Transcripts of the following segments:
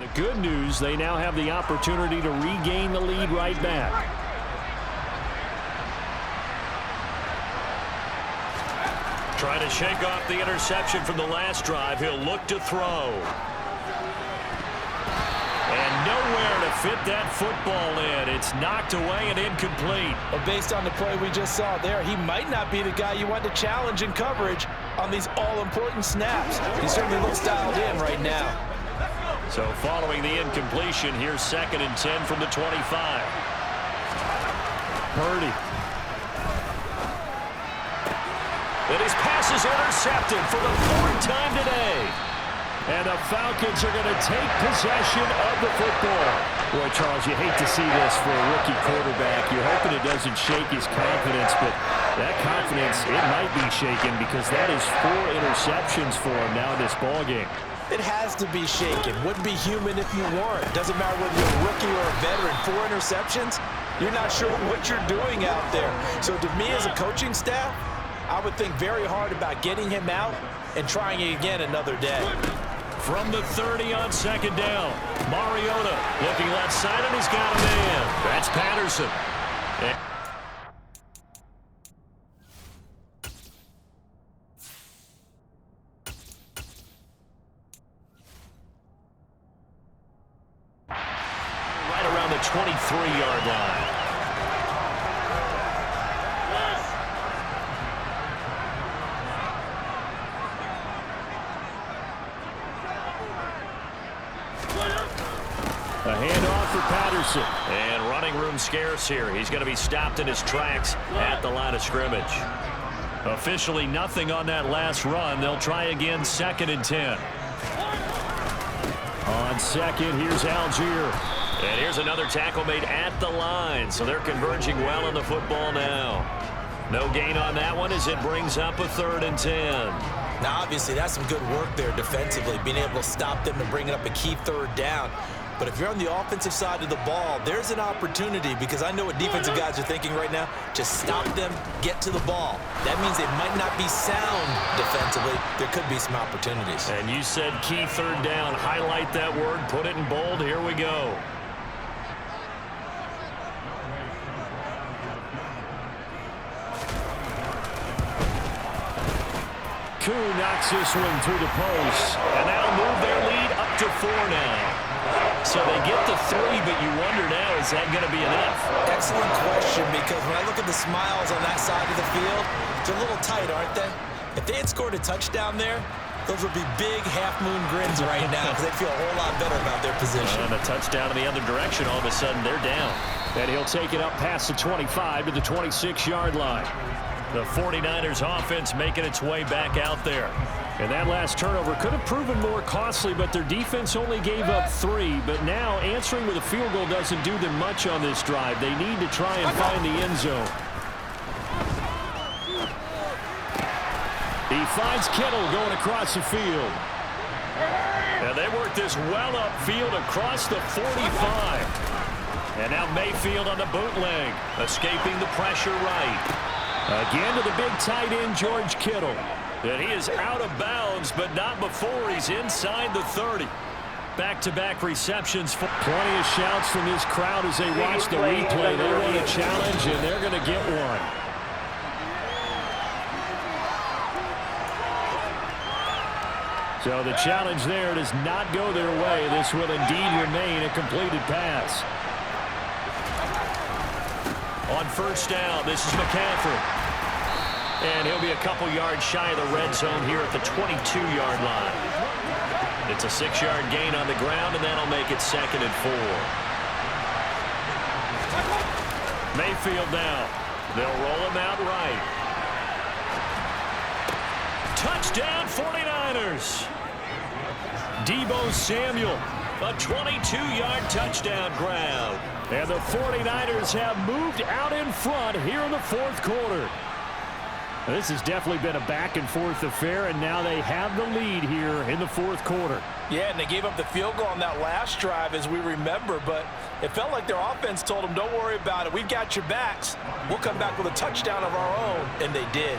The good news, they now have the opportunity to regain the lead right back. Trying to shake off the interception from the last drive. He'll look to throw. And nowhere to fit that football in. It's knocked away and incomplete. Well, based on the play we just saw there, he might not be the guy you want to challenge in coverage on these all-important snaps. He certainly looks dialed in right now. So following the incompletion, here's 2nd and 10 from the 25. Purdy. And his pass is intercepted for the 4th time today. And the Falcons are going to take possession of the football. Boy, Charles, you hate to see this for a rookie quarterback. You're hoping it doesn't shake his confidence, but that confidence, it might be shaken because that is 4 interceptions for him now in this ballgame. It has to be shaken. Wouldn't be human if you weren't. Doesn't matter whether you're a rookie or a veteran. 4 interceptions, you're not sure what you're doing out there. So to me as a coaching staff, I would think very hard about getting him out and trying it again another day. From the 30 on 2nd down, Mariota looking left side, and he's got a man. That's Patterson. Right around the 23-yard line. A handoff for Patterson. And running room scarce here. He's going to be stopped in his tracks at the line of scrimmage. Officially nothing on that last run. They'll try again, 2nd and 10. On 2nd, here's Algier. And here's another tackle made at the line. So they're converging well on the football now. No gain on that one as it brings up a 3rd and 10. Now, obviously, that's some good work there defensively, being able to stop them and bring it up a key 3rd down. But if you're on the offensive side of the ball, there's an opportunity because I know what defensive guys are thinking right now. Just stop them, get to the ball. That means they might not be sound defensively. There could be some opportunities. And you said key 3rd down. Highlight that word. Put it in bold. Here we go. Koo knocks this one through the post. And that'll move their lead up to 4 now. So they get the 3, but you wonder now, is that going to be enough? Excellent question, because when I look at the smiles on that side of the field, they're a little tight, aren't they? If they had scored a touchdown there, those would be big half-moon grins right now because they feel a whole lot better about their position. And a touchdown in the other direction, all of a sudden they're down. And he'll take it up past the 25 to the 26-yard line. The 49ers offense making its way back out there. And that last turnover could have proven more costly, but their defense only gave up 3. But now answering with a field goal doesn't do them much on this drive. They need to try and find the end zone. He finds Kittle going across the field. And they work this well upfield across the 45. And now Mayfield on the bootleg, escaping the pressure right. Again to the big tight end, George Kittle. And he is out of bounds, but not before he's inside the 30. Back-to-back receptions. Plenty of shouts from this crowd as they watch the replay. They want a challenge, and they're going to get one. So the challenge there does not go their way. This will indeed remain a completed pass. On 1st down, this is McCaffrey. And he'll be a couple yards shy of the red zone here at the 22-yard line. It's a 6-yard gain on the ground, and that'll make it 2nd and 4. Mayfield now. They'll roll him out right. Touchdown 49ers. Deebo Samuel, a 22-yard touchdown grab. And the 49ers have moved out in front here in the 4th quarter. This has definitely been a back-and-forth affair, and now they have the lead here in the 4th quarter. Yeah, and they gave up the field goal on that last drive, as we remember, but it felt like their offense told them, don't worry about it. We've got your backs. We'll come back with a touchdown of our own, and they did.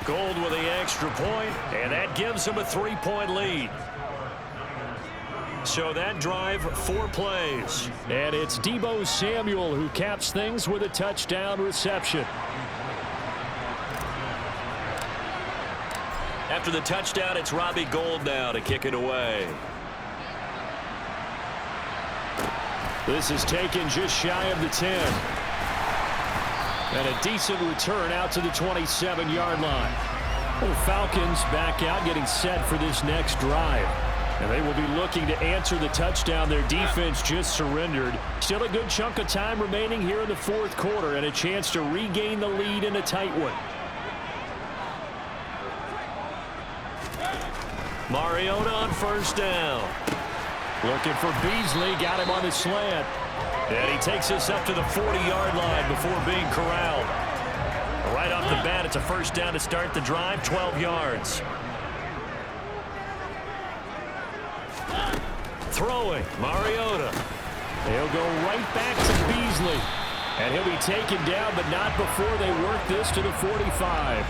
Gold with the extra point, and that gives them a 3-point lead. So that drive, 4 plays. And it's Deebo Samuel who caps things with a touchdown reception. After the touchdown, it's Robbie Gould now to kick it away. This is taken just shy of the 10. And a decent return out to the 27-yard line. Well, Falcons back out getting set for this next drive. And they will be looking to answer the touchdown their defense just surrendered. Still a good chunk of time remaining here in the fourth quarter and a chance to regain the lead in a tight one. Mariota on first down. Looking for Beasley, got him on the slant. And he takes us up to the 40-yard line before being corralled. Right off the bat, it's a first down to start the drive, 12 yards. Throwing, Mariota. He'll go right back to Beasley. And he'll be taken down, but not before they work this to the 45.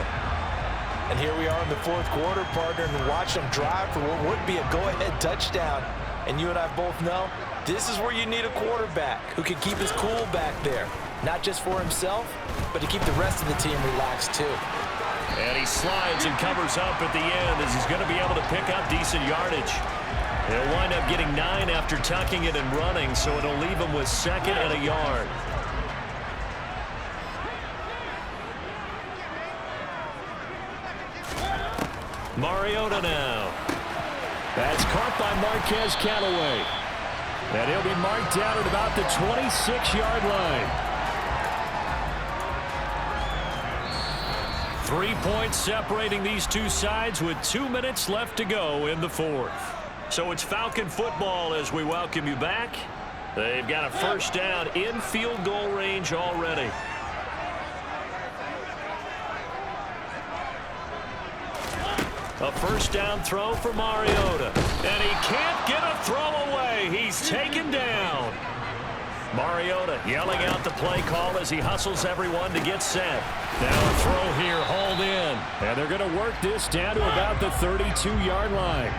And here we are in the fourth quarter, partner, and watch them drive for what would be a go-ahead touchdown. And you and I both know this is where you need a quarterback who can keep his cool back there. Not just for himself, but to keep the rest of the team relaxed too. And he slides and covers up at the end as he's going to be able to pick up decent yardage. He'll wind up getting 9 after tucking it and running, so it'll leave him with 2nd and a yard. Mariota now. That's caught by Marquez Callaway. And he'll be marked down at about the 26-yard line. 3 points separating these two sides with 2 minutes left to go in the fourth. So it's Falcon football as we welcome you back. They've got a first down in field goal range already. A first down throw for Mariota. And he can't get a throw away. He's taken down. Mariota yelling out the play call as he hustles everyone to get set. Now a throw here, hauled in. And they're going to work this down to about the 32-yard line.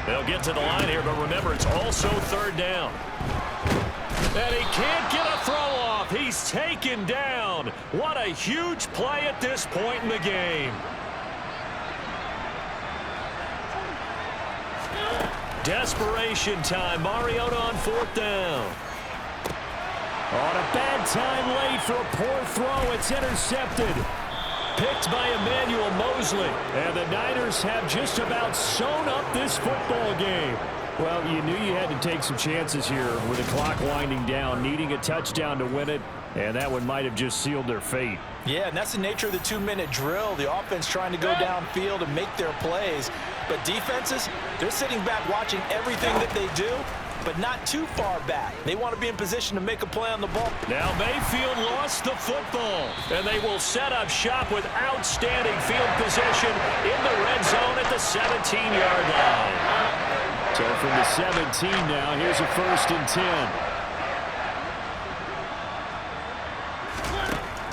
They'll get to the line here, but remember, it's also third down. And he can't get a throw off. He's taken down. What a huge play at this point in the game. Desperation time. Mariota on fourth down. On a bad time late for a poor throw. It's intercepted. Picked by Emmanuel Mosley. And the Niners have just about sewn up this football game. Well, you knew you had to take some chances here with the clock winding down, needing a touchdown to win it, and that one might have just sealed their fate. Yeah, and that's the nature of the 2-minute drill. The offense trying to go downfield and make their plays. But defenses, they're sitting back watching everything that they do, but not too far back. They want to be in position to make a play on the ball. Now Mayfield lost the football, and they will set up shop with outstanding field position in the red zone at the 17-yard line. So from the 17 now, here's a 1st and 10.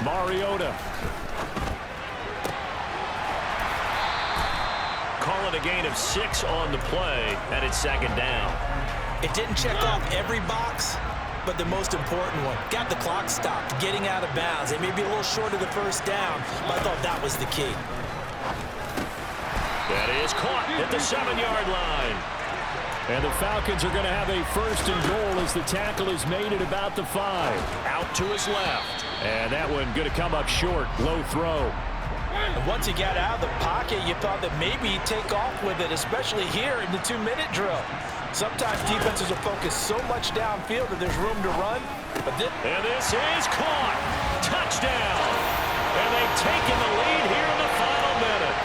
Mariota. Call it a gain of 6 on the play, and it's 2nd down. It didn't check off every box, but the most important one. Got the clock stopped, getting out of bounds. They may be a little short of the first down, but I thought that was the key. That is caught at the 7-yard line. And the Falcons are going to have a 1st and goal as the tackle is made at about the 5. Out to his left. And that one going to come up short. Low throw. And once he got out of the pocket, you thought that maybe he'd take off with it, especially here in the 2-minute drill. Sometimes defenses will focus so much downfield that there's room to run. And this is caught. Touchdown. And they've taken the lead here in the final minute.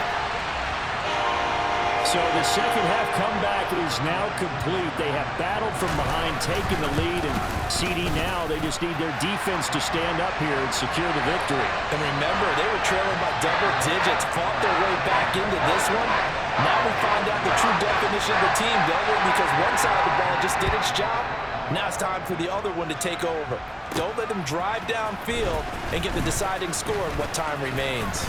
So the second half comeback is now complete. They have battled from behind, taken the lead, and CD now, they just need their defense to stand up here and secure the victory. And remember, they were trailing by double digits, fought their way back into this one. Now we find out the true definition of the team, Delbert, because one side of the ball just did its job. Now it's time for the other one to take over. Don't let them drive downfield and get the deciding score in what time remains.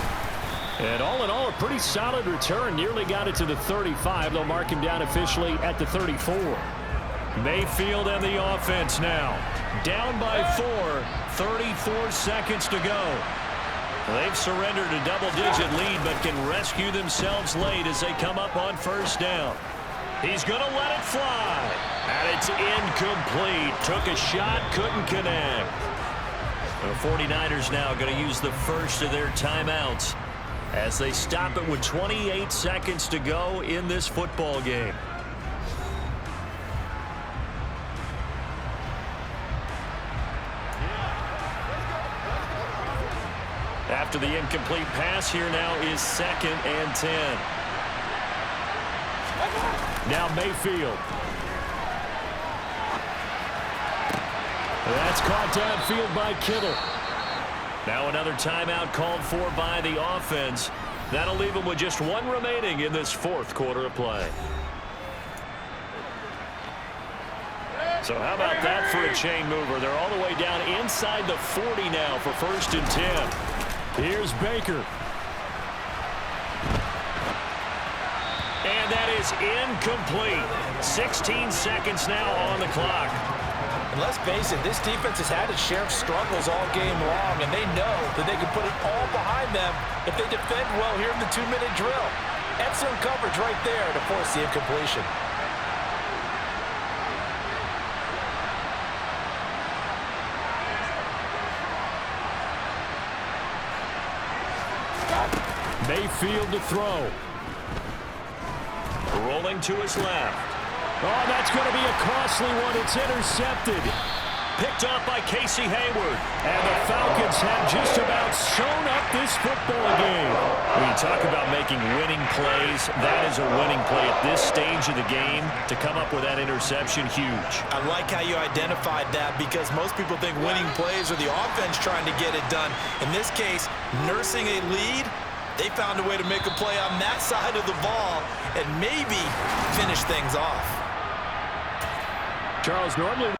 And all in all, a pretty solid return. Nearly got it to the 35. They'll mark him down officially at the 34. Mayfield and the offense now. Down by 4, 34 seconds to go. They've surrendered a double-digit lead, but can rescue themselves late as they come up on first down. He's going to let it fly. And it's incomplete. Took a shot, couldn't connect. The 49ers now going to use the first of their timeouts as they stop it with 28 seconds to go in this football game. After the incomplete pass, here now is 2nd and 10. Now Mayfield. That's caught downfield by Kittle. Now another timeout called for by the offense. That'll leave them with just 1 remaining in this 4th quarter of play. So how about that for a chain mover? They're all the way down inside the 40 now for 1st and 10. Here's Baker. And that is incomplete. 16 seconds now on the clock. And let's face it, this defense has had its share of struggles all game long, and they know that they can put it all behind them if they defend well here in the 2-minute drill. Excellent coverage right there to force the incompletion. Mayfield to throw. Rolling to his left. Oh, that's going to be a costly one. It's intercepted. Picked off by Casey Hayward. And the Falcons have just about sewn up this football game. When you talk about making winning plays, that is a winning play at this stage of the game. To come up with that interception, huge. I like how you identified that because most people think winning plays are the offense trying to get it done. In this case, nursing a lead, they found a way to make a play on that side of the ball and maybe finish things off. Charles, normally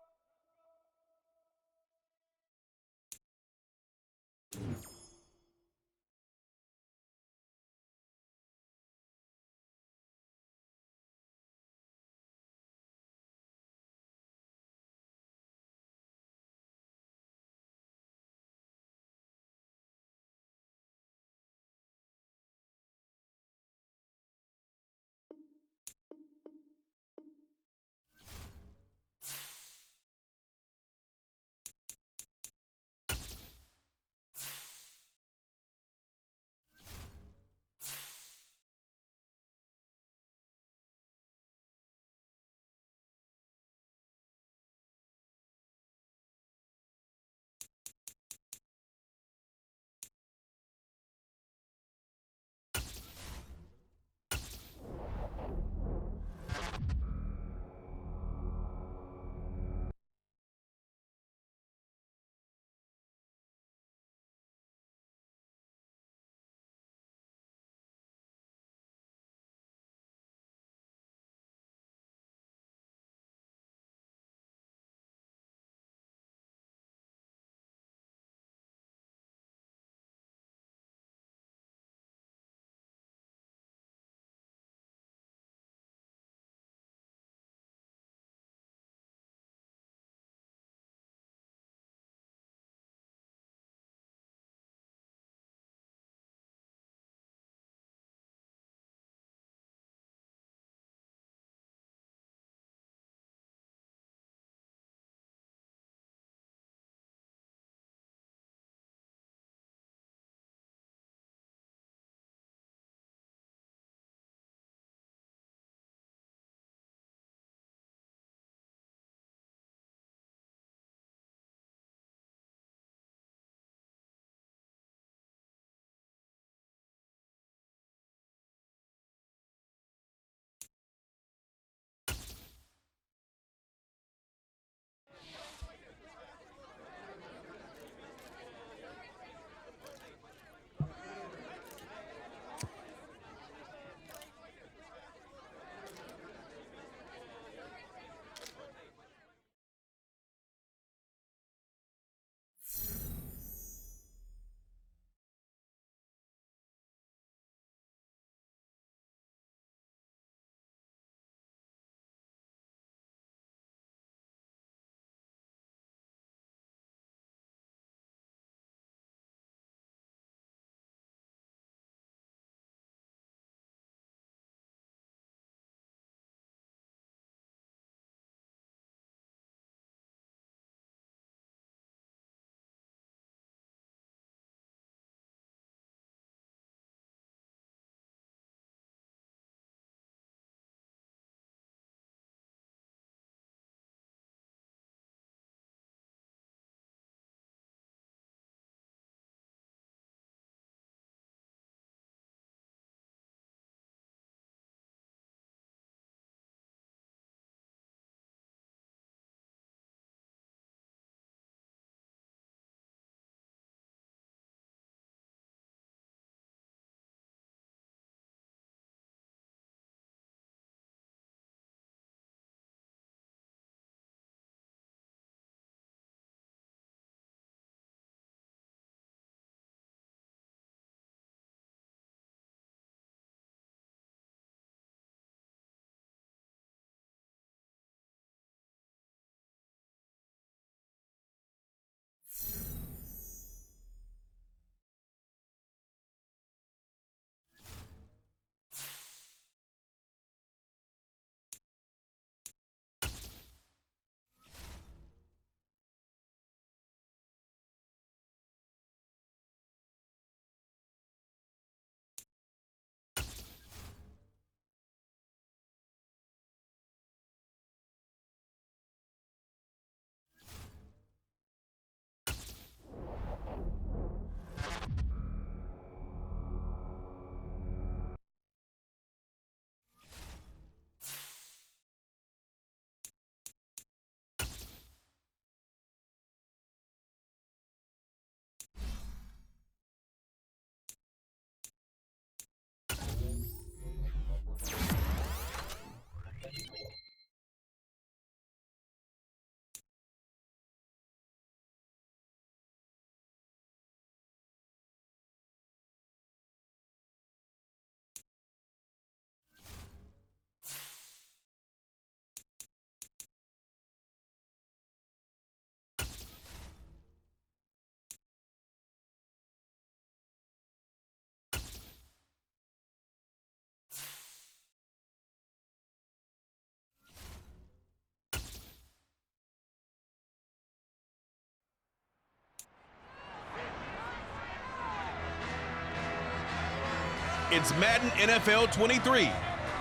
It's Madden NFL 23,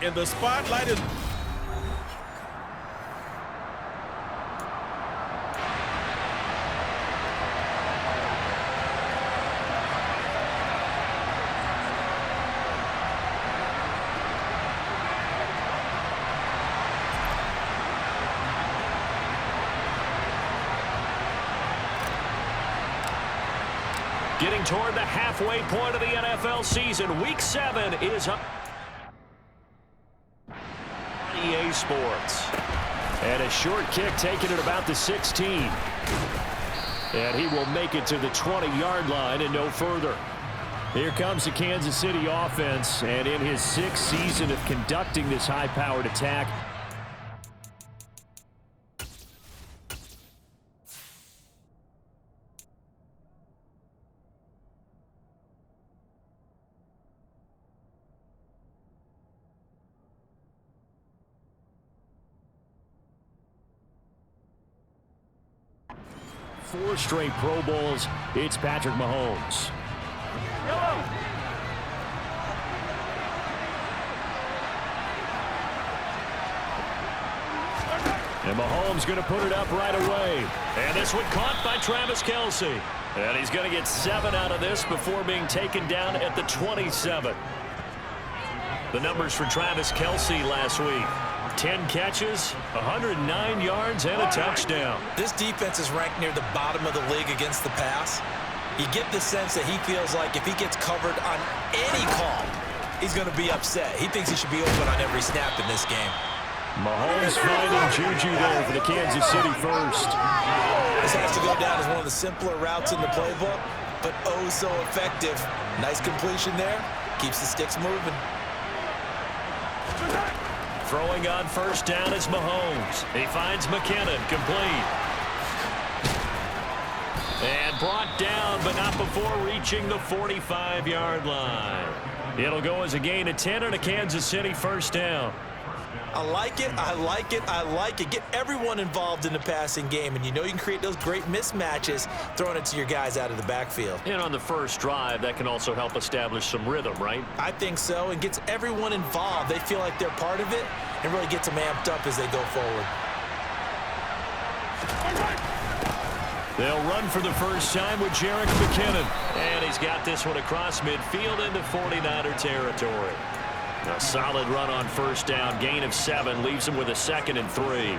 and the spotlight is... Getting toward the halfway point of the NFL season. Week 7 is up. EA Sports. And a short kick taken at about the 16. And he will make it to the 20-yard line and no further. Here comes the Kansas City offense. And in his 6th season of conducting this high-powered attack, four straight Pro Bowls. It's Patrick Mahomes. And Mahomes going to put it up right away. And this one caught by Travis Kelce. And he's going to get 7 out of this before being taken down at the 27. The numbers for Travis Kelce last week. 10 catches, 109 yards, and a touchdown. This defense is ranked near the bottom of the league against the pass. You get the sense that he feels like if he gets covered on any call, he's going to be upset. He thinks he should be open on every snap in this game. Mahomes finding Juju there for the Kansas City first. This has to go down as one of the simpler routes in the playbook, but oh so effective. Nice completion there. Keeps the sticks moving. Throwing on first down is Mahomes. He finds McKinnon, complete. And brought down, but not before reaching the 45-yard line. It'll go as a gain of 10 and a Kansas City first down. I like it, I like it, I like it. Get everyone involved in the passing game, and you know you can create those great mismatches throwing it to your guys out of the backfield. And on the first drive, that can also help establish some rhythm, right? I think so, and gets everyone involved. They feel like they're part of it and really gets them amped up as they go forward. They'll run for the first time with Jerick McKinnon. And he's got this one across midfield into 49er territory. A solid run on first down, gain of 7, leaves him with a 2nd and 3.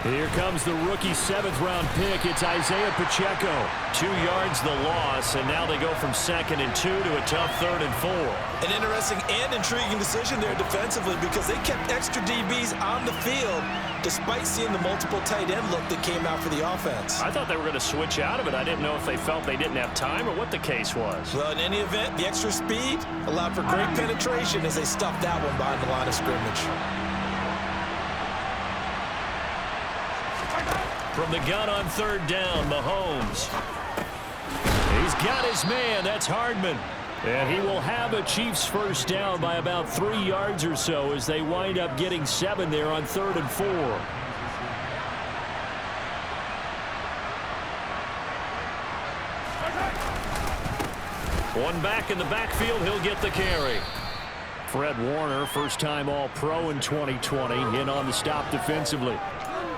Here comes the rookie 7th-round pick. It's Isaiah Pacheco. 2 yards the loss, and now they go from 2nd and 2 to a tough 3rd and 4. An interesting and intriguing decision there defensively because they kept extra DBs on the field despite seeing the multiple tight end look that came out for the offense. I thought they were going to switch out of it. I didn't know if they felt they didn't have time or what the case was. Well, in any event, the extra speed allowed for great penetration as they stuffed that one behind the line of scrimmage. From the gun on 3rd down, Mahomes. He's got his man. That's Hardman. And he will have a Chiefs first down by about 3 yards or so as they wind up getting 7 there on 3rd and 4. One back in the backfield. He'll get the carry. Fred Warner, first-time All-Pro in 2020, in on the stop defensively.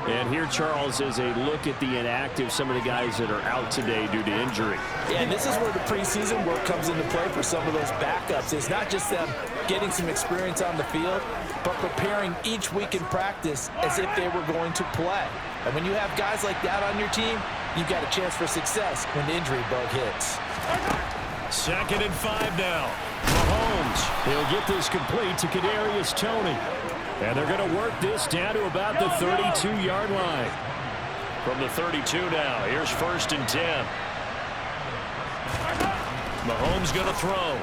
And here, Charles, is a look at the inactive, some of the guys that are out today due to injury. Yeah, and this is where the preseason work comes into play for some of those backups. It's not just them getting some experience on the field, but preparing each week in practice as if they were going to play. And when you have guys like that on your team, you've got a chance for success when the injury bug hits. 2nd and 5 now. Mahomes, he'll get this complete to Kadarius Toney. And they're going to work this down to about the 32-yard line. From the 32 now, here's 1st and 10. Mahomes going to throw.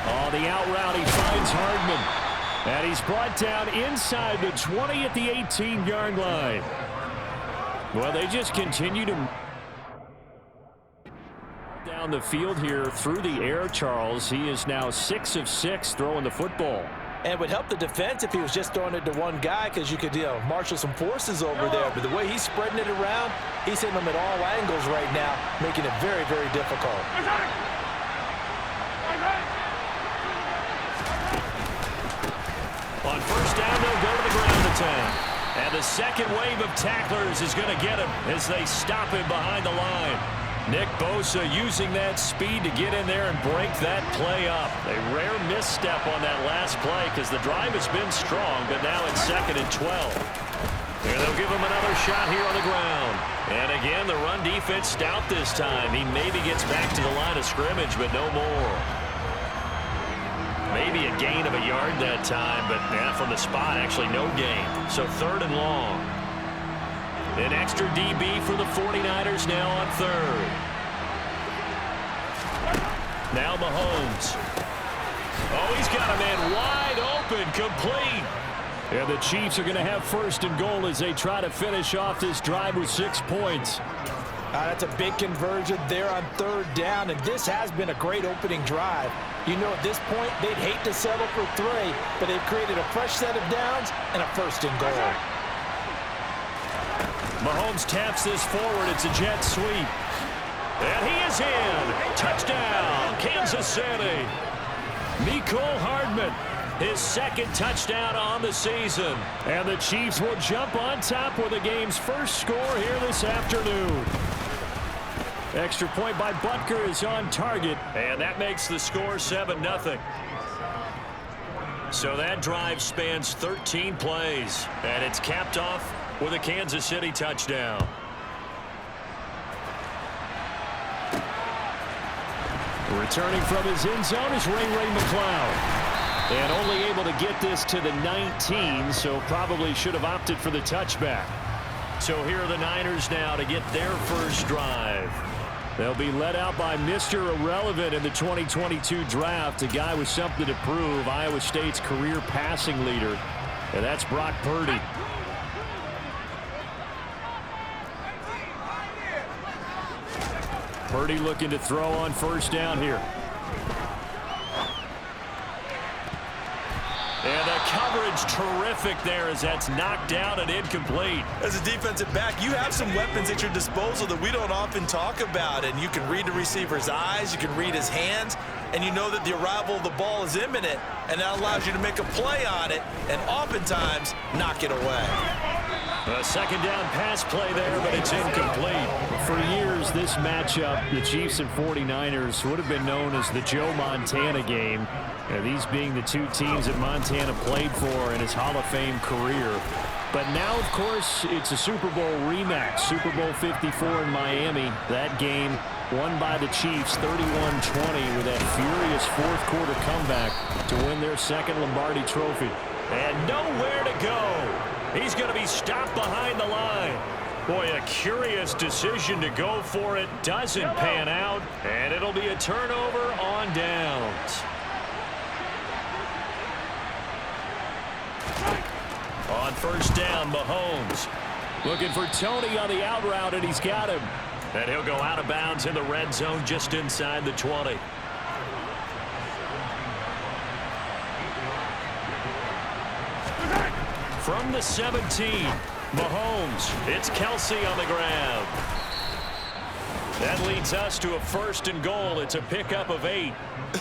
Oh, the out route, he finds Hardman. And he's brought down inside the 20 at the 18-yard line. Well, they just continue to down the field here through the air, Charles. He is now 6 of 6 throwing the football. And it would help the defense if he was just throwing it to one guy because you could, marshal some forces over there. But the way he's spreading it around, he's hitting them at all angles right now, making it very, very difficult. On first down, they'll go to the ground attack. And the second wave of tacklers is going to get him as they stop him behind the line. Nick Bosa using that speed to get in there and break that play up. A rare misstep on that last play because the drive has been strong, but now it's 2nd and 12. And they'll give him another shot here on the ground. And again, the run defense stout this time. He maybe gets back to the line of scrimmage, but no more. Maybe a gain of a yard that time, but from the spot, actually no gain. So 3rd and long. An extra DB for the 49ers now on 3rd. Now Mahomes. Oh, he's got a man wide open, complete. And the Chiefs are going to have 1st and goal as they try to finish off this drive with 6 points. That's a big conversion there on 3rd down, and this has been a great opening drive. At this point, they'd hate to settle for 3, but they've created a fresh set of downs and a 1st and goal. Mahomes taps this forward. It's a jet sweep. And he is in. Touchdown, Kansas City. Mecole Hardman, his 2nd touchdown on the season. And the Chiefs will jump on top with the game's first score here this afternoon. Extra point by Butker is on target. And that makes the score 7-0. So that drive spans 13 plays. And it's capped off with a Kansas City touchdown. Returning from his end zone is Ray McCloud. And only able to get this to the 19, so probably should have opted for the touchback. So here are the Niners now to get their first drive. They'll be led out by Mr. Irrelevant in the 2022 draft, a guy with something to prove, Iowa State's career passing leader, and that's Brock Purdy. Purdy looking to throw on 1st down here. And the coverage terrific there as that's knocked down and incomplete. As a defensive back, you have some weapons at your disposal that we don't often talk about. And you can read the receiver's eyes, you can read his hands, and you know that the arrival of the ball is imminent. And that allows you to make a play on it and oftentimes knock it away. A 2nd down pass play there, but it's incomplete. For years, this matchup, the Chiefs and 49ers, would have been known as the Joe Montana game. These being the 2 teams that Montana played for in his Hall of Fame career. But now, of course, it's a Super Bowl rematch. Super Bowl 54 in Miami. That game won by the Chiefs 31-20 with that furious 4th quarter comeback to win their 2nd Lombardi trophy. And nowhere to go. He's going to be stopped behind the line. Boy, a curious decision to go for it. Doesn't pan out. And it'll be a turnover on downs. On 1st down, Mahomes looking for Tony on the out route, and he's got him. And he'll go out of bounds in the red zone just inside the 20. From the 17, Mahomes. It's Kelsey on the ground. That leads us to a 1st and goal. It's a pickup of 8.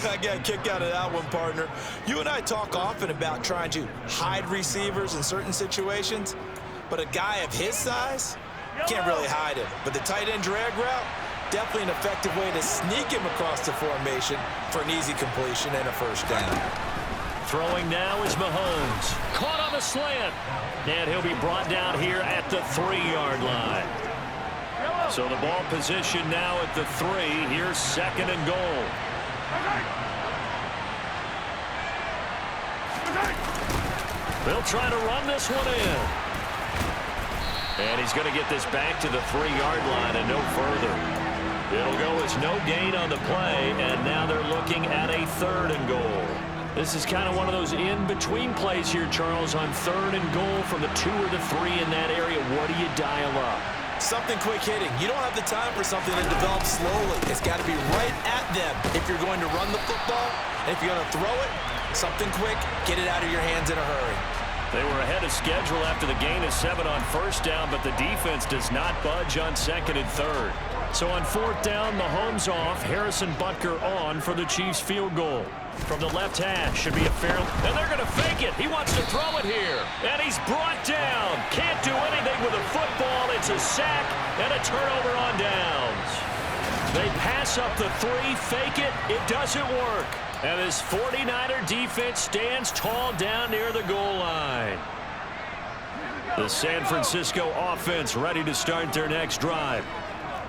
I got a kick out of that one, partner. You and I talk often about trying to hide receivers in certain situations, but a guy of his size can't really hide him. But the tight end drag route, definitely an effective way to sneak him across the formation for an easy completion and a 1st down. Throwing now is Mahomes. Caught on the slant. And he'll be brought down here at the 3-yard line. So the ball position now at the 3. Here's 2nd and goal. They'll try to run this one in. And he's going to get this back to the 3-yard line and no further. It'll go as no gain on the play, and now they're looking at a 3rd and goal. This is kind of one of those in-between plays here, Charles, on 3rd and goal from the 2 or the 3 in that area. What do you dial up? Something quick hitting. You don't have the time for something that develops slowly. It's got to be right at them if you're going to run the football. And if you're going to throw it, Something quick, get it out of your hands in a hurry. They were ahead of schedule after the gain of 7 on first down, but the defense does not budge on second and third. So on fourth down, Mahomes off, Harrison Butker on for the Chiefs field goal. From the left hash, should be a fair, and they're going to fake it. He wants to throw it here, and he's brought down. Can't do anything with a football. It's a sack and a turnover on downs. They pass up the 3, fake it. It doesn't work. And this 49er defense stands tall down near the goal line. The San Francisco offense ready to start their next drive.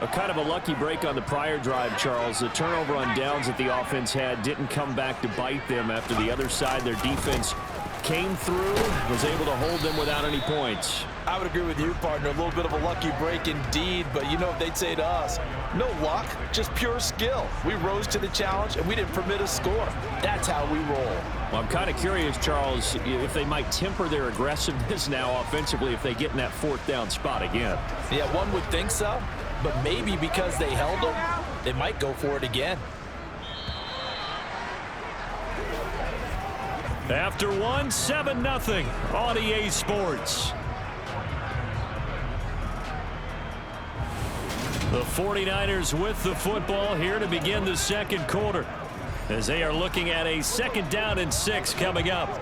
A kind of a lucky break on the prior drive, Charles. The turnover on downs that the offense had didn't come back to bite them after the other side. Their defense came through, was able to hold them without any points. I would agree with you, partner. A little bit of a lucky break indeed, but you know what they'd say to us? No luck, just pure skill. We rose to the challenge, and we didn't permit a score. That's how we roll. Well, I'm kind of curious, Charles, if they might temper their aggressiveness now offensively if they get in that fourth down spot again. Yeah, one would think so, but maybe because they held them, they might go for it again. After one, 7-0 on EA Sports. The 49ers with the football here to begin the second quarter, as they are looking at a 2nd down and 6 coming up.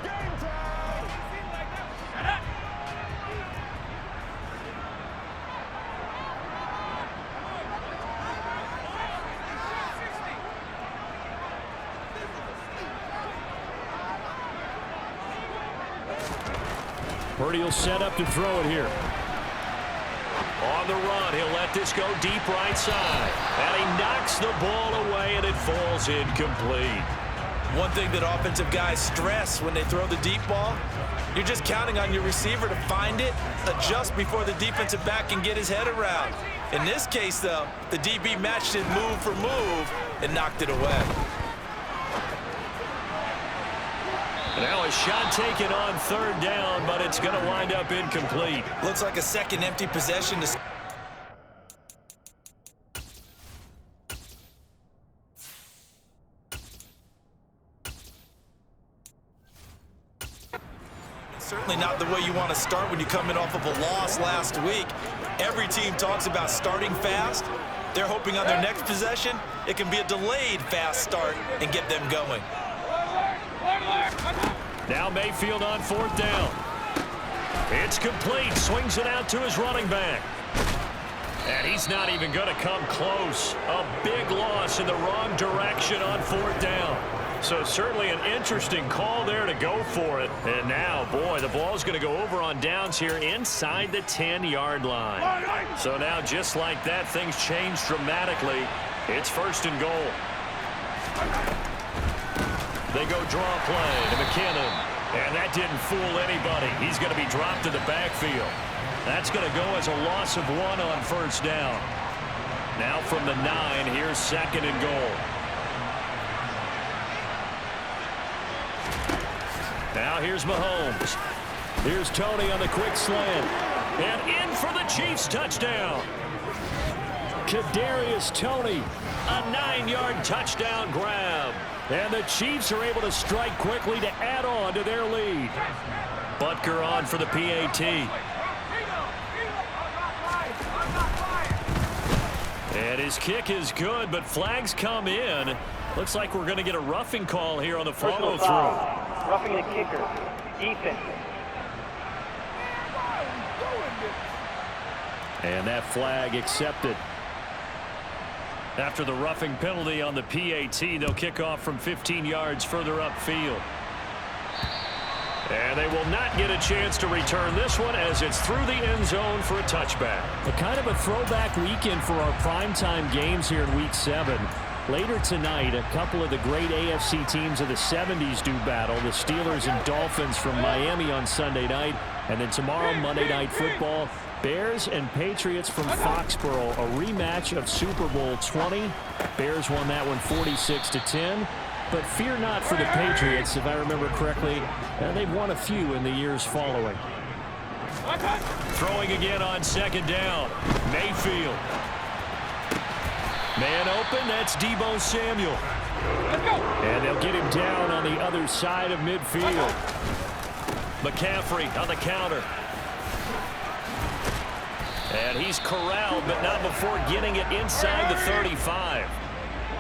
Purdy will set up to throw it here. On the run, he'll let this go deep right side. And he knocks the ball away, and it falls incomplete. One thing that offensive guys stress when they throw the deep ball, you're just counting on your receiver to find it, adjust before the defensive back can get his head around. In this case, though, the DB matched it move for move and knocked it away. Now a shot taken on 3rd down, but it's going to wind up incomplete. Looks like a second empty possession to... Certainly not the way you want to start when you're coming off of a loss last week. Every team talks about starting fast. They're hoping on their next possession, it can be a delayed fast start and get them going. Now Mayfield on 4th down. It's complete. Swings it out to his running back. And he's not even going to come close. A big loss in the wrong direction on 4th down. So certainly an interesting call there to go for it. And now, boy, the ball's going to go over on downs here inside the 10-yard line. So now just like that, things change dramatically. It's 1st and goal. They go draw play to McKinnon. And that didn't fool anybody. He's going to be dropped to the backfield. That's going to go as a loss of 1 on 1st down. Now from the 9, here's 2nd and goal. Now here's Mahomes. Here's Tony on the quick slant. And in for the Chiefs touchdown. Kadarius Toney, a 9-yard touchdown grab. And the Chiefs are able to strike quickly to add on to their lead. Butker on for the PAT. And his kick is good, but flags come in. Looks like we're going to get a roughing call here on the follow-through. Roughing the kicker. Defense. And that flag accepted. After the roughing penalty on the PAT, they'll kick off from 15 yards further upfield. And they will not get a chance to return this one as it's through the end zone for a touchback. A kind of a throwback weekend for our primetime games here in Week 7. Later tonight, a couple of the great AFC teams of the 70s do battle. The Steelers and Dolphins from Miami on Sunday night. And then tomorrow, Monday Night Football, Bears and Patriots from Foxborough, a rematch of Super Bowl 20. Bears won that one 46-10. But fear not for the Patriots, if I remember correctly. They've won a few in the years following. Throwing again on 2nd down. Mayfield. Man open, that's Deebo Samuel. And they'll get him down on the other side of midfield. McCaffrey on the counter. And he's corralled, but not before getting it inside the 35.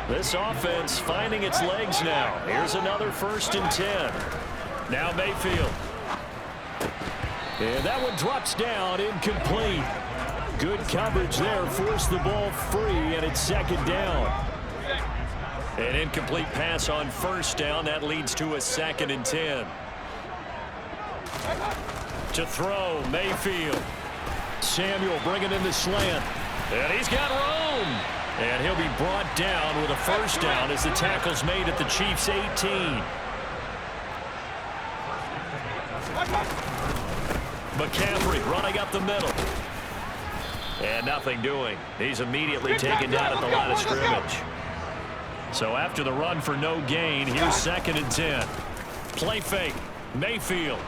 This offense finding its legs now. Here's another 1st and 10. Now Mayfield. And that one drops down, incomplete. Good coverage there, forced the ball free, and it's 2nd down. An incomplete pass on 1st down. That leads to a 2nd and 10. To throw, Mayfield. Samuel bringing in the slant. And he's got room. And he'll be brought down with a 1st down as the tackle's made at the Chiefs' 18. McCaffrey running up the middle. And nothing doing. He's immediately taken down at the line of scrimmage. So after the run for no gain, here's 2nd and 10. Play fake. Mayfield.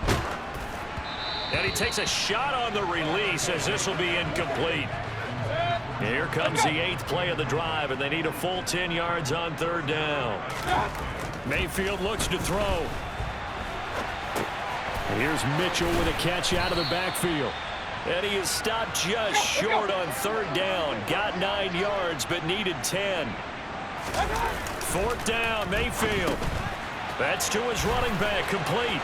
And he takes a shot on the release as this will be incomplete. Here comes the 8th play of the drive, and they need a full 10 yards on 3rd down. Mayfield looks to throw. Here's Mitchell with a catch out of the backfield. And he is stopped just short on 3rd down. Got 9 yards, but needed 10. 4th down, Mayfield. That's to his running back, complete.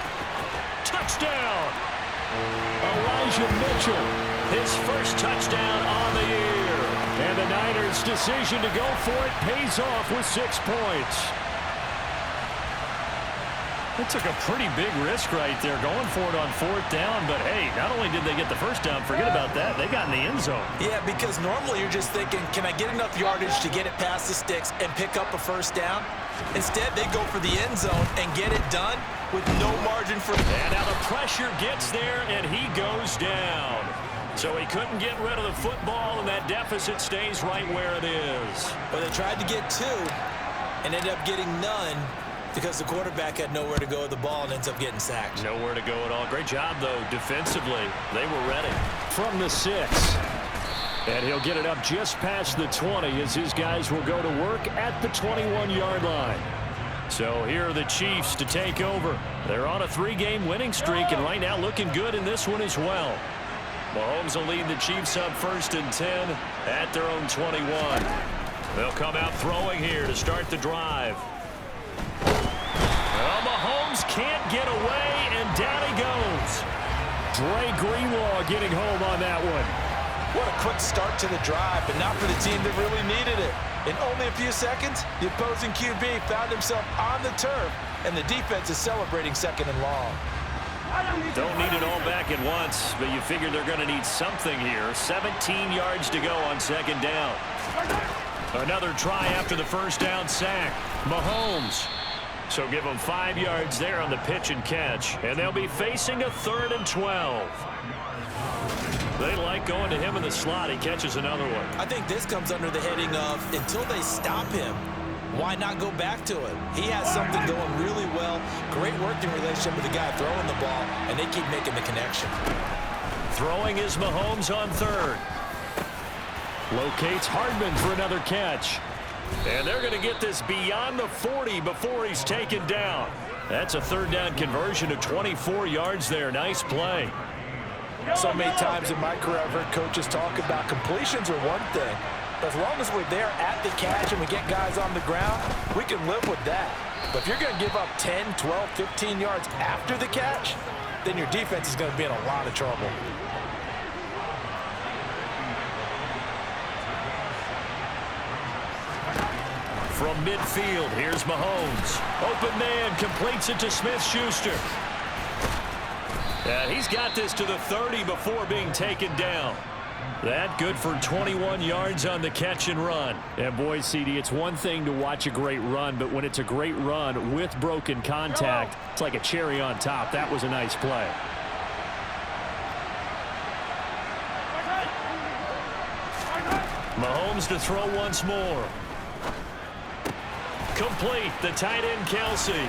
Touchdown! Elijah Mitchell. His 1st touchdown on the year. And the Niners' decision to go for it pays off with 6 points. They took a pretty big risk right there going for it on 4th down. But, hey, not only did they get the 1st down, forget about that, they got in the end zone. Yeah, because normally you're just thinking, can I get enough yardage to get it past the sticks and pick up a 1st down? Instead, they go for the end zone and get it done with no margin for... And now the pressure gets there, and he goes down. So he couldn't get rid of the football, and that deficit stays right where it is. But they tried to get 2 and ended up getting none because the quarterback had nowhere to go with the ball and ends up getting sacked. Nowhere to go at all. Great job, though, defensively. They were ready. From the 6. And he'll get it up just past the 20 as his guys will go to work at the 21-yard line. So here are the Chiefs to take over. They're on a 3-game winning streak, and right now looking good in this one as well. Mahomes will lead the Chiefs up 1st and 10 at their own 21. They'll come out throwing here to start the drive. Well, Mahomes can't get away, and down he goes. Dre Greenlaw getting home on that one. What a quick start to the drive, but not for the team that really needed it. In only a few seconds, the opposing QB found himself on the turf, and the defense is celebrating 2nd and long. Don't need it all back at once, but you figure they're going to need something here. 17 yards to go on 2nd down. Another try after the 1st down sack. Mahomes. So give them 5 yards there on the pitch and catch, and they'll be facing a 3rd and 12. They like going to him in the slot. He catches another one. I think this comes under the heading of until they stop him, why not go back to it? He has something going really well. Great working relationship with the guy throwing the ball, and they keep making the connection. Throwing is Mahomes on 3rd. Locates Hardman for another catch. And they're going to get this beyond the 40 before he's taken down. That's a 3rd down conversion of 24 yards there. Nice play. So many times in my career, I've heard coaches talk about completions are one thing. But as long as we're there at the catch and we get guys on the ground, we can live with that. But if you're going to give up 10, 12, 15 yards after the catch, then your defense is going to be in a lot of trouble. From midfield, here's Mahomes. Open man, completes it to Smith-Schuster. And he's got this to the 30 before being taken down. That good for 21 yards on the catch and run. And boy, CD, it's one thing to watch a great run, but when it's a great run with broken contact, it's like a cherry on top. That was a nice play. Mahomes to throw once more. Complete, the tight end Kelsey.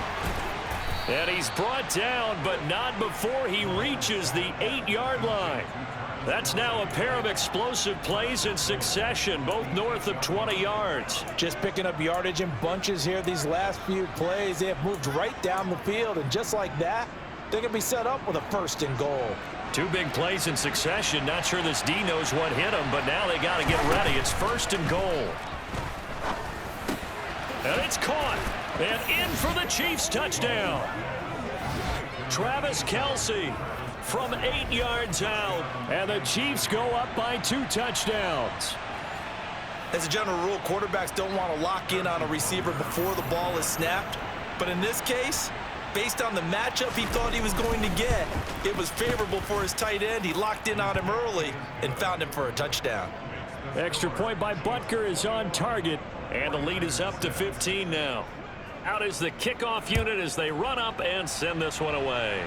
And he's brought down, but not before he reaches the 8-yard line. That's now a pair of explosive plays in succession, both north of 20 yards. Just picking up yardage in bunches here these last few plays. They have moved right down the field, and just like that, they're going to be set up with a 1st and goal. 2 big plays in succession. Not sure this D knows what hit him, but now they got to get ready. It's 1st and goal. And it's caught. And in for the Chiefs touchdown. Travis Kelce from 8 yards out. And the Chiefs go up by 2 touchdowns. As a general rule, quarterbacks don't want to lock in on a receiver before the ball is snapped. But in this case, based on the matchup he thought he was going to get, it was favorable for his tight end. He locked in on him early and found him for a touchdown. Extra point by Butker is on target. And the lead is up to 15 now. Out is the kickoff unit as they run up and send this one away.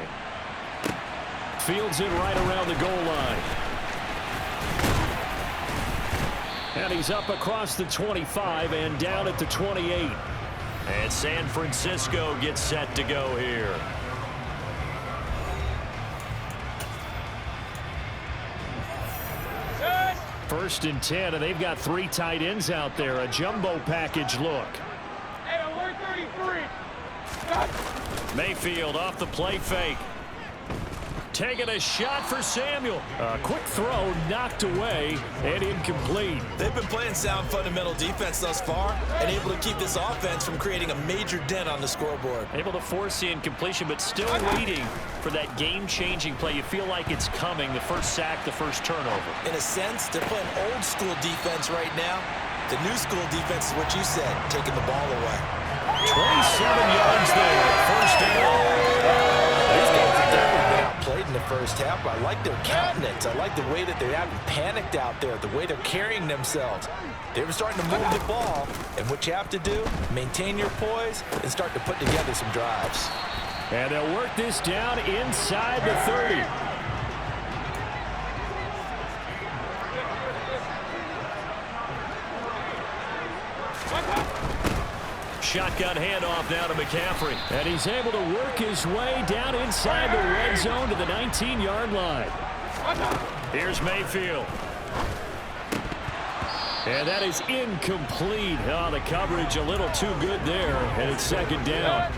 Fields it right around the goal line. And he's up across the 25 and down at the 28. And San Francisco gets set to go here. First and 10, and they've got 3 tight ends out there. A jumbo package look. Hey, alert 33. Mayfield off the play fake. Taking a shot for Samuel. A quick throw knocked away and incomplete. They've been playing sound fundamental defense thus far and able to keep this offense from creating a major dent on the scoreboard. Able to force the incompletion, but still waiting for that game-changing play. You feel like it's coming, the first sack, the first turnover. In a sense, they're playing old school defense right now. The new school defense is what you said, taking the ball away. 27 yards there. First down. These guys have definitely been outplayed in the first half. I like their countenance. I like the way that they haven't panicked out there, the way they're carrying themselves. They were starting to move the ball, and what you have to do, maintain your poise and start to put together some drives. And they'll work this down inside the 30. Shotgun handoff now to McCaffrey. And he's able to work his way down inside the red zone to the 19-yard line. Here's Mayfield. And that is incomplete. Oh, the coverage a little too good there. And it's 2nd down.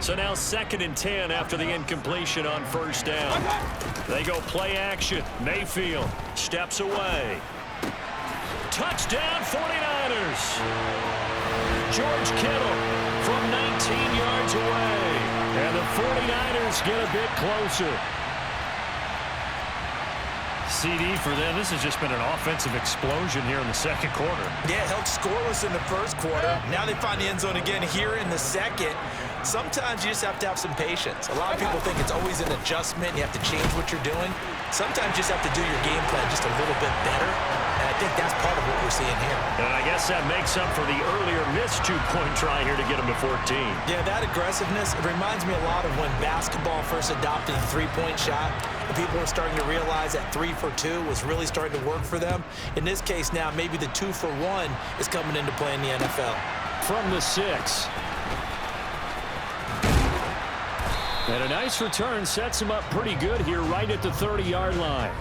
So now 2nd and 10 after the incompletion on 1st down. They go play action. Mayfield steps away. Touchdown 49ers. George Kittle from 19 yards away. And the 49ers get a bit closer. CD for them. This has just been an offensive explosion here in the 2nd quarter. Yeah, held scoreless in the 1st quarter. Now they find the end zone again here in the 2nd. Sometimes you just have to have some patience. A lot of people think it's always an adjustment. You have to change what you're doing. Sometimes you just have to do your game plan just a little bit better. And I think that's part of what we're seeing here. And I guess that makes up for the earlier missed 2-point try here to get them to 14. Yeah, that aggressiveness, it reminds me a lot of when basketball first adopted the 3-point shot. And people were starting to realize that 3 for 2 was really starting to work for them. In this case now, maybe the 2 for 1 is coming into play in the NFL. From the 6. And a nice return sets him up pretty good here right at the 30-yard line.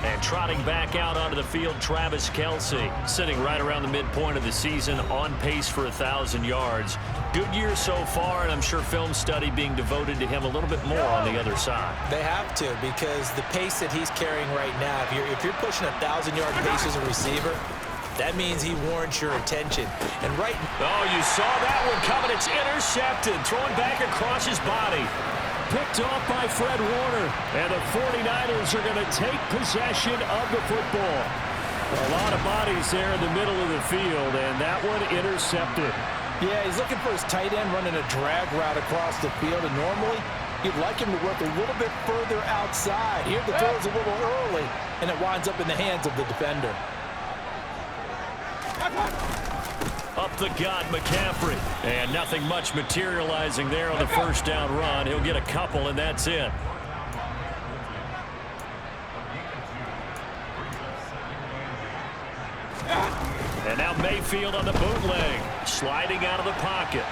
And trotting back out onto the field, Travis Kelce, sitting right around the midpoint of the season, on pace for 1,000 yards. Good year so far, and I'm sure film study being devoted to him a little bit more on the other side. They have to, because the pace that he's carrying right now, if you're pushing 1,000-yard pace as a receiver, that means he warrants your attention. And right... Oh, you saw that one coming. It's intercepted. Throwing back across his body. Picked off by Fred Warner. And the 49ers are going to take possession of the football. A lot of bodies there in the middle of the field, and that one intercepted. Yeah, he's looking for his tight end running a drag route across the field, and normally you'd like him to work a little bit further outside. Here the throw is a little early, and it winds up in the hands of the defender. Up the gut, McCaffrey. And nothing much materializing there on the 1st down run. He'll get a couple, and that's it. And now Mayfield on the bootleg. Sliding out of the pocket.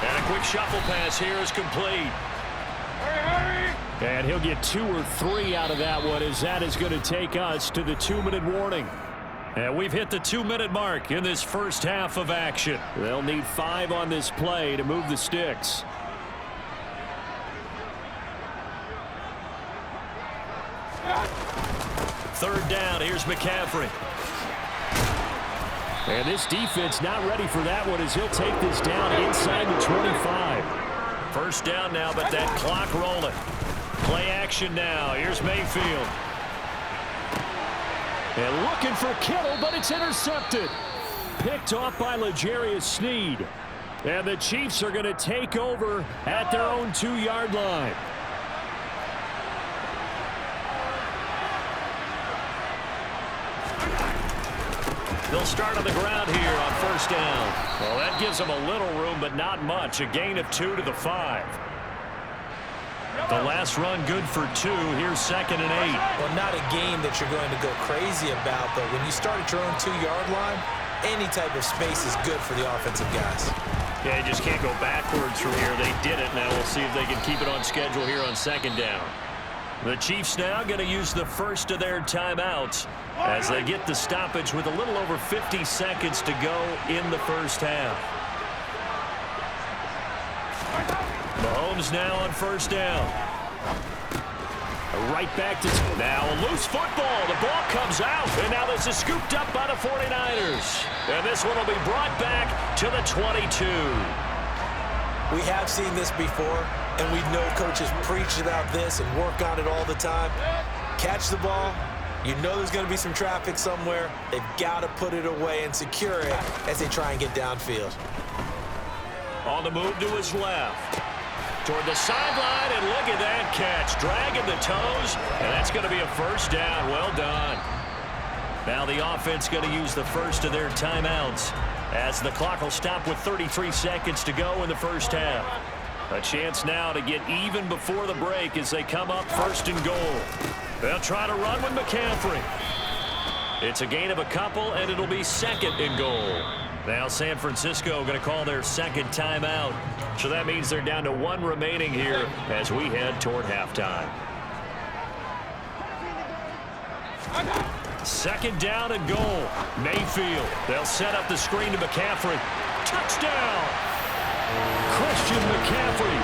And a quick shuffle pass here is complete. And he'll get 2 or 3 out of that one, as that is going to take us to the 2-minute warning. And we've hit the 2-minute mark in this first half of action. They'll need 5 on this play to move the sticks. Third down, here's McCaffrey. And this defense not ready for that one, as he'll take this down inside the 25. First down now, but that clock rolling. Play action now. Here's Mayfield. And looking for Kittle, but it's intercepted. Picked off by L'Jarius Sneed. And the Chiefs are going to take over at their own 2-yard line. They'll start on the ground here on first down. Well, that gives them a little room, but not much. A gain of 2 to the 5. The last run good for 2. Here's 2nd and 8. Well, not a game that you're going to go crazy about, but when you start at your own 2-yard line, any type of space is good for the offensive guys. Yeah, you just can't go backwards from here. They did it. Now we'll see if they can keep it on schedule here on 2nd down. The Chiefs now going to use the first of their timeouts as they get the stoppage with a little over 50 seconds to go in the first half. Mahomes now on first down. Right back to now a loose football. The ball comes out, and now this is scooped up by the 49ers. And this one will be brought back to the 22. We have seen this before, and we know coaches preach about this and work on it all the time. Catch the ball. You know there's going to be some traffic somewhere. They've got to put it away and secure it as they try and get downfield. On the move to his left. Toward the sideline, and look at that catch. Dragging the toes, and that's going to be a first down. Well done. Now the offense going to use the first of their timeouts as the clock will stop with 33 seconds to go in the first half. A chance now to get even before the break as they come up 1st and goal. They'll try to run with McCaffrey. It's a gain of a couple, and it'll be 2nd and goal. Now San Francisco going to call their 2nd timeout. So that means they're down to 1 remaining here as we head toward halftime. 2nd down and goal. Mayfield. They'll set up the screen to McCaffrey. Touchdown! Christian McCaffrey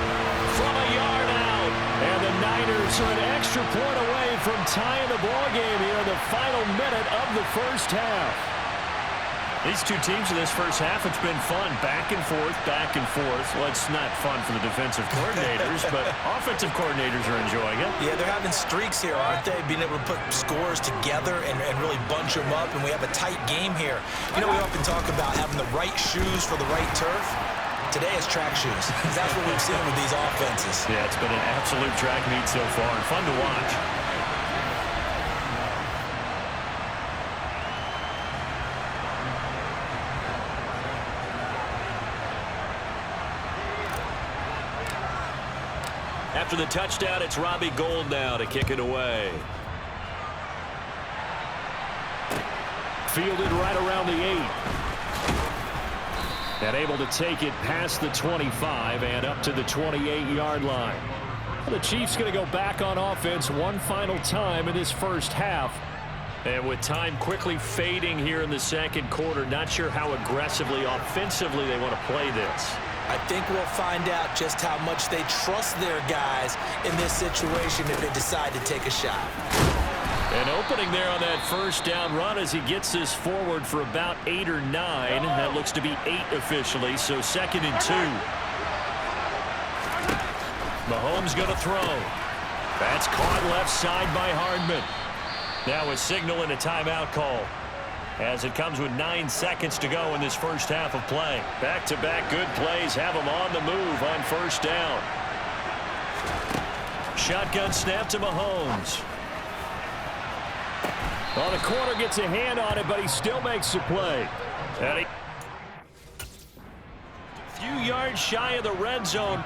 from a yard out. And the Niners are an extra point away from tying the ball game here in the final minute of the first half. These two teams in this first half, it's been fun. Back and forth, back and forth. Well, it's not fun for the defensive coordinators, but offensive coordinators are enjoying it. Yeah, they're having streaks here, aren't they? Being able to put scores together and really bunch them up, and we have a tight game here. You know, we often talk about having the right shoes for the right turf. Today is track shoes. That's what we've seen with these offenses. Yeah, it's been an absolute track meet so far, and fun to watch. After the touchdown, it's Robbie Gould now to kick it away. Fielded right around the 8. And able to take it past the 25 and up to the 28-yard line. The Chiefs going to go back on offense one final time in this first half. And with time quickly fading here in the second quarter, not sure how aggressively, offensively they want to play this. I think we'll find out just how much they trust their guys in this situation if they decide to take a shot. An opening there on that first down run as he gets this forward for about 8 or 9. That looks to be 8 officially, so 2nd and 2. Mahomes going to throw. That's caught left side by Hardman. Now a signal and a timeout call, as it comes with 9 seconds to go in this first half of play. Back-to-back good plays have them on the move on first down. Shotgun snap to Mahomes. Well, the corner gets a hand on it, but he still makes the play. And a few yards shy of the red zone.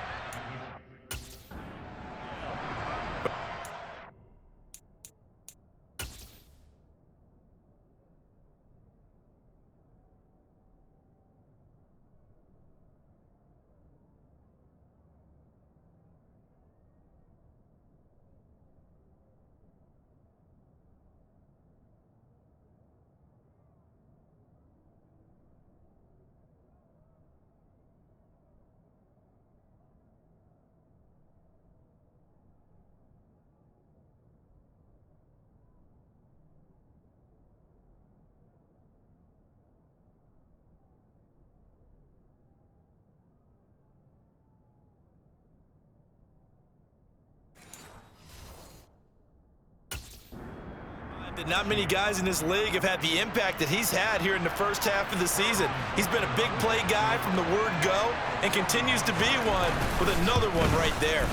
that not many guys in this league have had the impact that he's had here in the first half of the season. He's been a big play guy from the word go and continues to be one with another one right there.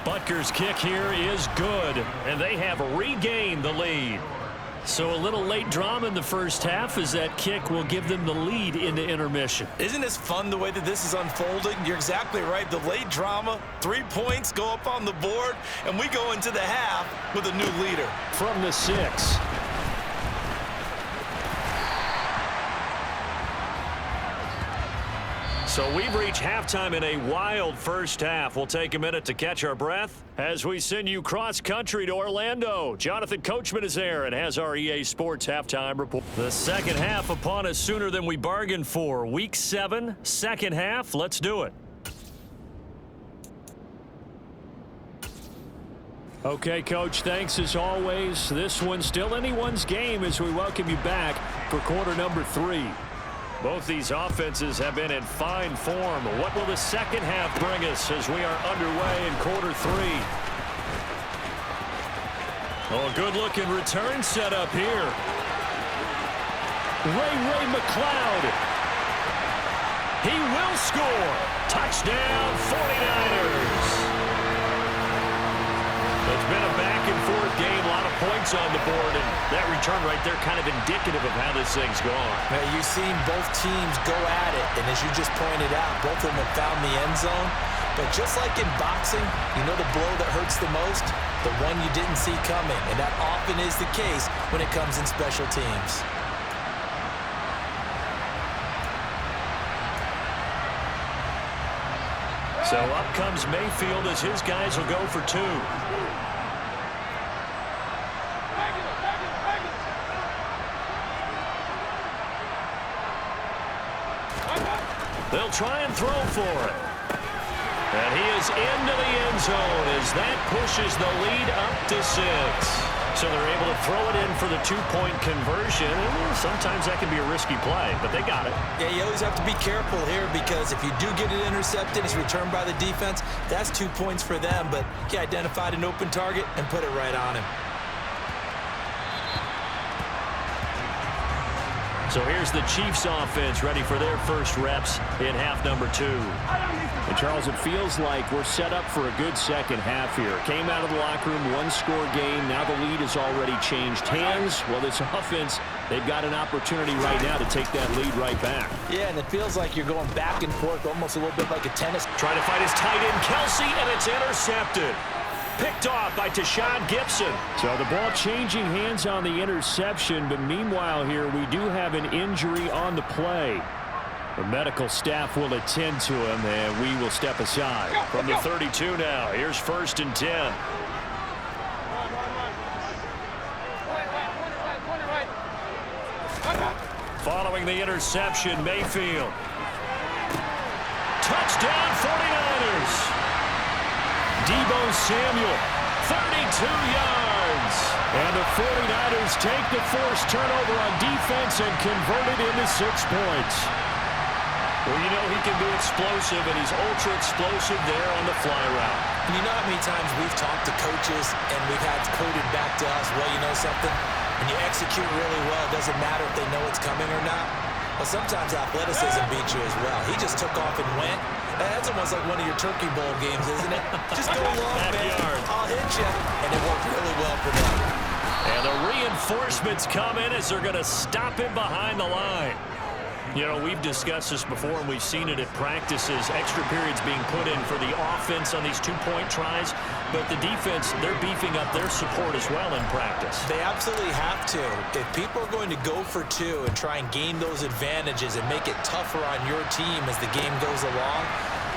Butker's kick here is good, and they have regained the lead. So a little late drama in the first half as that kick will give them the lead into intermission. Isn't this fun the way that this is unfolding? You're exactly right. The late drama, 3 points go up on the board, and we go into the half with a new leader. From the 6. So we've reached halftime in a wild first half. We'll take a minute to catch our breath as we send you cross-country to Orlando. Jonathan Coachman is there and has our EA Sports halftime report. The second half upon us sooner than we bargained for. Week 7, second half. Let's do it. Okay, Coach, thanks as always. This one's still anyone's game as we welcome you back for quarter number 3. Both these offenses have been in fine form. What will the second half bring us as we are underway in quarter 3? Oh, good-looking return set up here. Ray McLeod. He will score. Touchdown, 49ers. It's been a back-and-forth game, a lot of points on the board, and that return right there kind of indicative of how this thing's gone. Now, you've seen both teams go at it, and as you just pointed out, both of them have found the end zone. But just like in boxing, you know the blow that hurts the most? The one you didn't see coming, and that often is the case when it comes in special teams. So up comes Mayfield as his guys will go for 2. They'll try and throw for it. And he is into the end zone as that pushes the lead up to 6. So they're able to throw it in for the 2-point conversion. Sometimes that can be a risky play, but they got it. Yeah, you always have to be careful here because if you do get it intercepted, it's returned by the defense, that's 2 points for them. But he identified an open target and put it right on him. So here's the Chiefs offense ready for their first reps in half number 2. And Charles, it feels like we're set up for a good second half here. Came out of the locker room, 1-score game. Now the lead has already changed hands. Well, this offense, they've got an opportunity right now to take that lead right back. Yeah, and it feels like you're going back and forth almost a little bit like a tennis. Trying to fight his tight end, Kelsey, and it's intercepted. Picked off by Tashawn Gibson. So the ball changing hands on the interception, but meanwhile here we do have an injury on the play. The medical staff will attend to him, and we will step aside. From the 32 now, here's 1st and 10. Following the interception, Mayfield. Touchdown, 49ers. Deebo Samuel, 32 yards. And the 49ers take the forced turnover on defense and convert it into 6 points. Well, you know he can be explosive, and he's ultra-explosive there on the fly route. And you know how many times we've talked to coaches and we've had quoted back to us, well, you know something? When you execute really well, it doesn't matter if they know it's coming or not. Well, sometimes athleticism beats you as well. He just took off and went. That's almost like one of your Turkey Bowl games, isn't it? Just go along, man. I'll hit you. And it worked really well for them. And the reinforcements come in as they're going to stop him behind the line. You know, we've discussed this before, and we've seen it at practices. Extra periods being put in for the offense on these 2-point tries. But the defense, they're beefing up their support as well in practice. They absolutely have to. If people are going to go for 2 and try and gain those advantages and make it tougher on your team as the game goes along,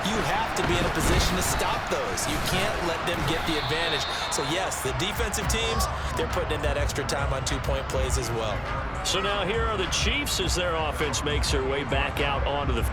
you have to be in a position to stop those. You can't let them get the advantage. So, yes, the defensive teams, they're putting in that extra time on 2-point plays as well. So now here are the Chiefs as their offense makes their way back out onto the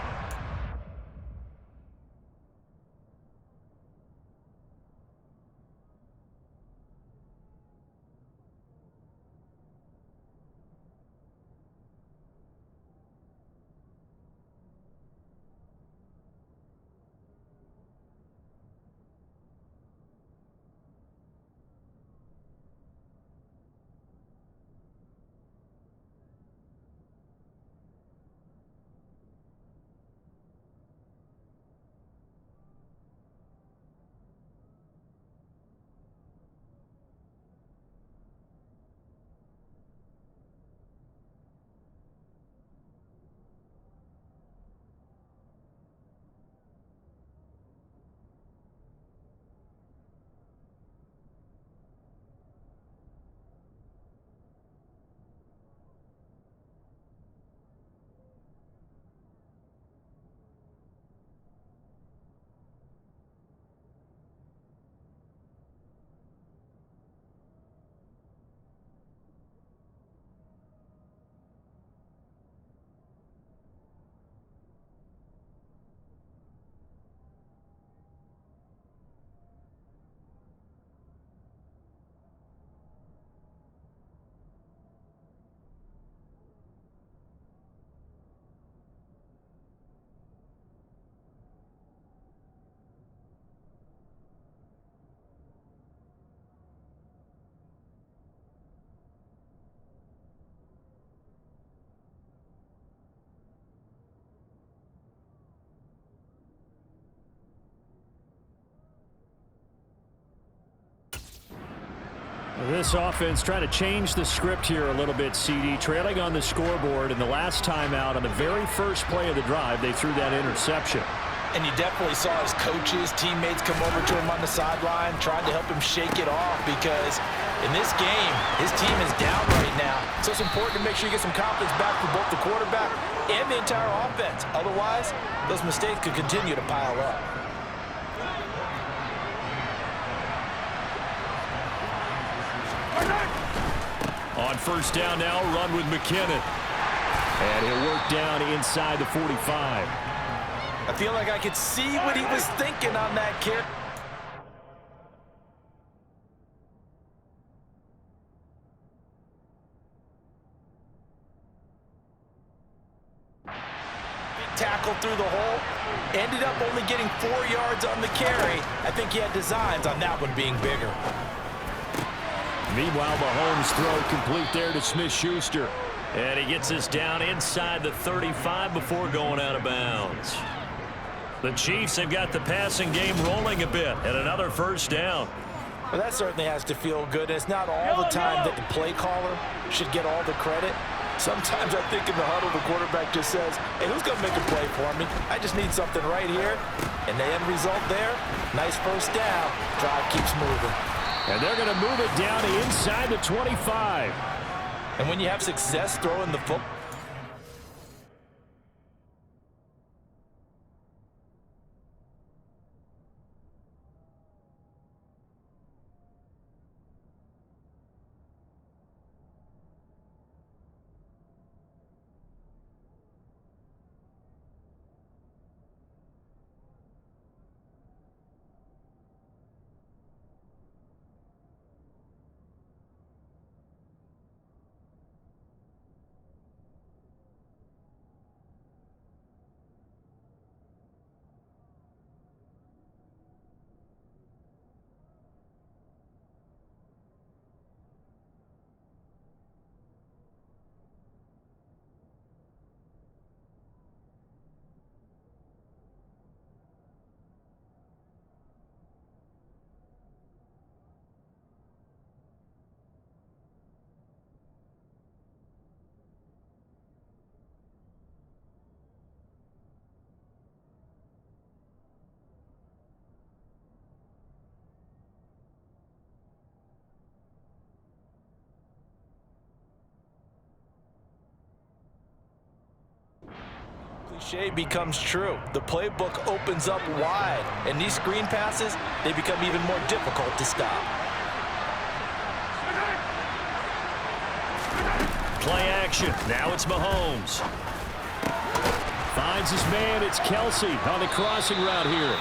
This offense trying to change the script here a little bit, CD. Trailing on the scoreboard, and the last time out on the very first play of the drive, they threw that interception. And you definitely saw his coaches, teammates come over to him on the sideline, trying to help him shake it off, because in this game, his team is down right now. So it's important to make sure you get some confidence back for both the quarterback and the entire offense. Otherwise, those mistakes could continue to pile up. On first down now, run with McKinnon. And he'll work down inside the 45. I feel like I could see what he was thinking on that carry. Big tackle through the hole. Ended up only getting 4 yards on the carry. I think he had designs on that one being bigger. Meanwhile, Mahomes' throw complete there to Smith-Schuster. And he gets us down inside the 35 before going out of bounds. The Chiefs have got the passing game rolling a bit, and another first down. Well, that certainly has to feel good. It's not all the time that the play caller should get all the credit. Sometimes I think in the huddle, the quarterback just says, hey, who's going to make a play for me? I just need something right here. And the end result there, nice first down. Drive keeps moving. And they're going to move it down to inside the 25. And when you have success throwing the football, cliche becomes true. The playbook opens up wide, and these screen passes, they become even more difficult to stop. Play action. Now it's Mahomes. Finds his man. It's Kelsey on the crossing route here.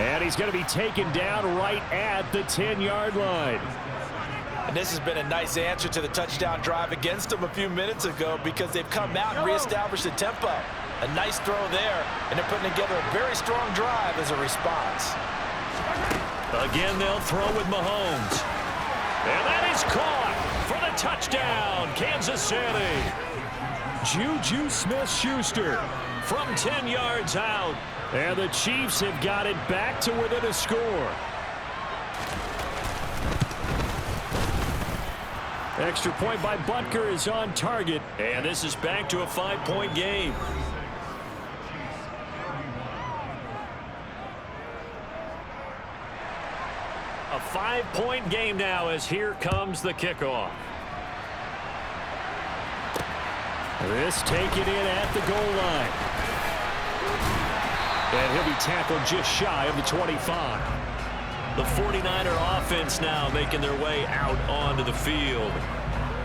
And he's going to be taken down right at the 10-yard line. And this has been a nice answer to the touchdown drive against them a few minutes ago, because they've come out and reestablished the tempo. A nice throw there, and they're putting together a very strong drive as a response. Again, they'll throw with Mahomes. And that is caught for the touchdown, Kansas City. Juju Smith-Schuster From 10 yards out. And the Chiefs have got it back to within a score. Extra point by Butker is on target. And this is back to a 5-point game. A 5-point game now as here comes the kickoff. This taken in at the goal line. And he'll be tackled just shy of the 25. The 49er offense now making their way out onto the field.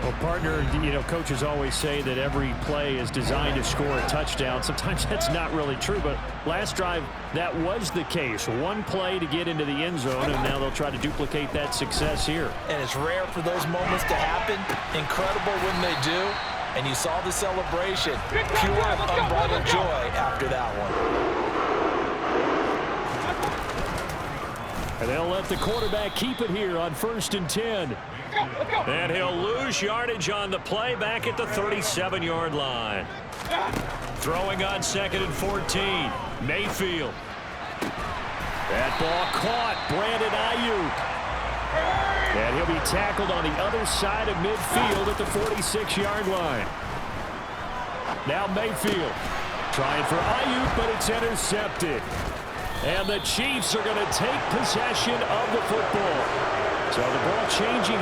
Well, partner, you know, coaches always say that every play is designed to score a touchdown. Sometimes that's not really true, but last drive, that was the case. One play to get into the end zone, and now they'll try to duplicate that success here. And it's rare for those moments to happen. Incredible when they do. And you saw the celebration. Pure, unbridled joy after that one. And they'll let the quarterback keep it here on 1st and 10. And he'll lose yardage on the play back at the 37-yard line. Throwing on 2nd and 14. Mayfield. That ball caught. Brandon Ayuk. And he'll be tackled on the other side of midfield at the 46-yard line. Now Mayfield trying for Ayuk, but it's intercepted. And the Chiefs are going to take possession of the football. So the ball changing